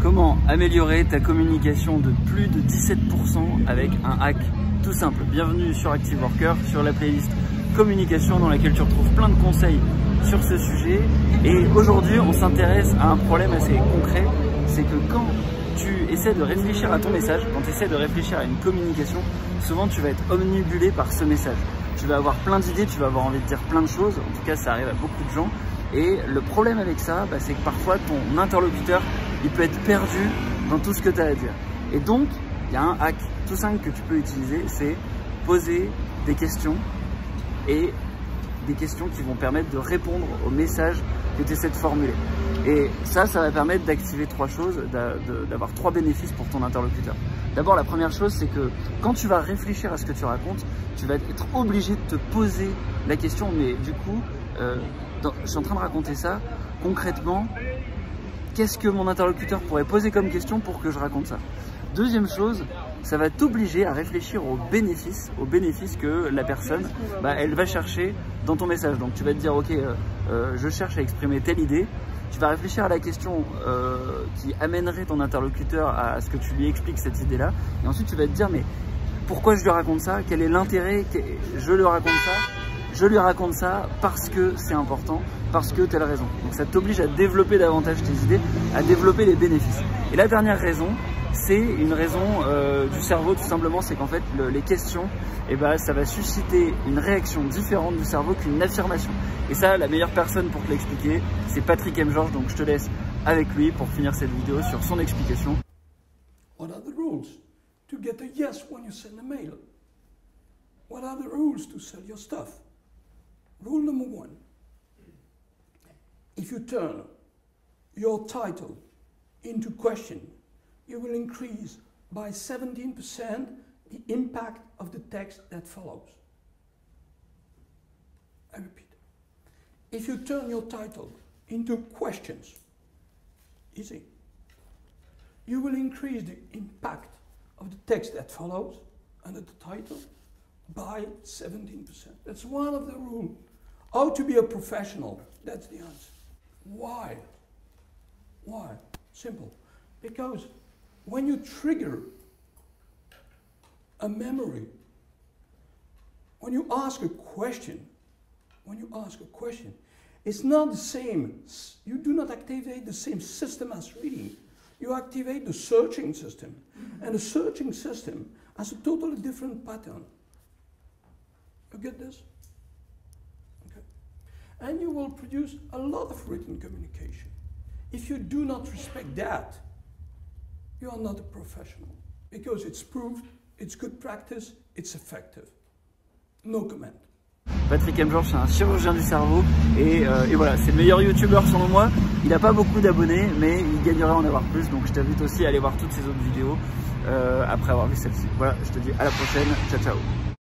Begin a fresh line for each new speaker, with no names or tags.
Comment améliorer ta communication de plus de 17% avec un hack tout simple. Bienvenue sur Active Worker, sur la playlist communication dans laquelle tu retrouves plein de conseils sur ce sujet. Et aujourd'hui, on s'intéresse à un problème assez concret, c'est que quand tu essaies de réfléchir à ton message, quand tu essaies de réfléchir à une communication, souvent tu vas être omnibulé par ce message. Tu vas avoir plein d'idées, tu vas avoir envie de dire plein de choses, en tout cas ça arrive à beaucoup de gens. Et le problème avec ça, c'est que parfois ton interlocuteur, il peut être perdu dans tout ce que tu as à dire. Et donc, il y a un hack tout simple que tu peux utiliser, c'est poser des questions et des questions qui vont permettre de répondre au message que tu essaies de formuler. Et ça va permettre d'activer trois choses, d'avoir trois bénéfices pour ton interlocuteur. D'abord, la première chose, c'est que quand tu vas réfléchir à ce que tu racontes, tu vas être obligé de te poser la question, mais du coup, je suis en train de raconter ça, concrètement, qu'est-ce que mon interlocuteur pourrait poser comme question pour que je raconte ça? Deuxième chose, ça va t'obliger à réfléchir aux bénéfices que la personne, elle va chercher dans ton message. Donc tu vas te dire, ok, je cherche à exprimer telle idée. Tu vas réfléchir à la question qui amènerait ton interlocuteur à ce que tu lui expliques cette idée-là. Et ensuite, tu vas te dire, mais pourquoi je lui raconte ça? Quel est l'intérêt? Je lui raconte ça parce que c'est important, parce que telle raison. Donc ça t'oblige à développer davantage tes idées, à développer les bénéfices. Et la dernière raison, c'est une raison du cerveau tout simplement, c'est qu'en fait les questions, ça va susciter une réaction différente du cerveau qu'une affirmation. Et ça, la meilleure personne pour te l'expliquer, c'est Patrick M. Georges, donc je te laisse avec lui pour finir cette vidéo sur son explication.
What are the rules to get a yes when you send a mail? What are the rules to sell your stuff? Rule number 1. If you turn your title into question, you will increase by 17% the impact of the text that follows. I repeat. If you turn your title into questions, easy, you will increase the impact of the text that follows under the title by 17%. That's one of the rules. How to be a professional, that's the answer. Why? Why? Simple. Because when you trigger a memory, when you ask a question, it's not the same. You do not activate the same system as reading. You activate the searching system. And the searching system has a totally different pattern. You get this? Okay. And you will produce a lot of written communication. If you do not respect that, you are not a professional. Because it's proved, it's good practice, it's effective. No comment.
Patrick M. Georges, c'est un chirurgien du cerveau et voilà, c'est le meilleur youtubeur selon moi. Il n'a pas beaucoup d'abonnés, mais il gagnerait à en avoir plus. Donc je t'invite aussi à aller voir toutes ses autres vidéos après avoir vu celle-ci. Voilà, je te dis à la prochaine. Ciao, ciao.